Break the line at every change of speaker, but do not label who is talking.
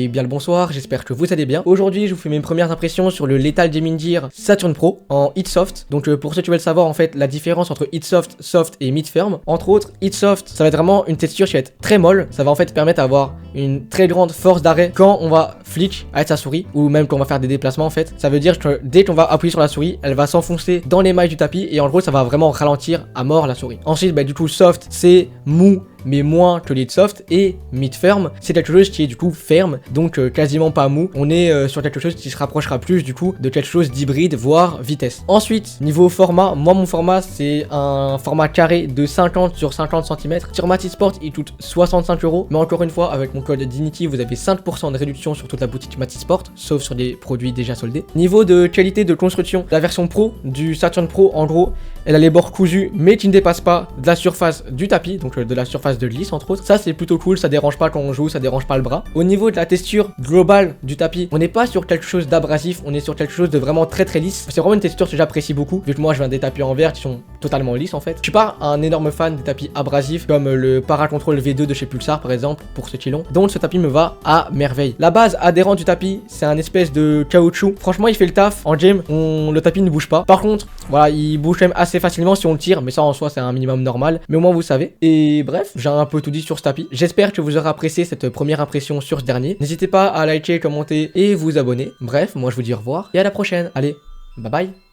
et bien le bonsoir, j'espère que vous allez bien. Aujourd'hui je vous fais mes premières impressions sur le Lethal Gaming Gear Saturn Pro en Heatsoft. Donc pour ceux qui veulent savoir en fait la différence entre Heatsoft, Soft et Mid Firm. Entre autres, Heatsoft ça va être vraiment une texture qui va être très molle. Ça va en fait permettre d'avoir une très grande force d'arrêt quand on va flick avec sa souris ou même quand on va faire des déplacements en fait. Ça veut dire que dès qu'on va appuyer sur la souris, elle va s'enfoncer dans les mailles du tapis et en gros ça va vraiment ralentir à mort la souris. Ensuite du coup Soft c'est mou mais moins que Heatsoft, et Mid Firm c'est quelque chose qui est du coup ferme, donc quasiment pas mou. On est sur quelque chose qui se rapprochera plus du coup de quelque chose d'hybride voire vitesse. Ensuite niveau format, moi mon format c'est un format carré de 50 sur 50 cm. Sur Matisport il coûte 65 €, mais encore une fois avec mon code Dignity vous avez 5% de réduction sur toute la boutique Matisport, sauf sur des produits déjà soldés. Niveau de qualité de construction, la version Pro du Saturn Pro en gros elle a les bords cousus mais qui ne dépassent pas de la surface du tapis, donc de la surface de glisse entre autres. Ça c'est plutôt cool, ça dérange pas quand on joue, ça dérange pas le bras. Au niveau de la texture globale du tapis, on n'est pas sur quelque chose d'abrasif, on est sur quelque chose de vraiment très lisse. C'est vraiment une texture que j'apprécie beaucoup, vu que moi je viens des tapis en verre qui sont totalement lisses en fait. Je suis pas un énorme fan des tapis abrasifs comme le Paracontrol V2 de chez Pulsar par exemple, pour ceux qui l'ont. Donc ce tapis me va à merveille. La base adhérente du tapis, c'est un espèce de caoutchouc. Franchement il fait le taf. En game, le tapis ne bouge pas. Par contre, voilà, il bouge quand même assez facilement si on le tire, mais ça en soi c'est un minimum normal. Mais au moins vous savez. Et bref, j'ai un peu tout dit sur ce tapis. J'espère que vous aurez apprécié cette première impression sur ce dernier. N'hésitez pas à liker, commenter et vous abonner. Bref, moi je vous dis au revoir et à la prochaine. Allez, bye bye.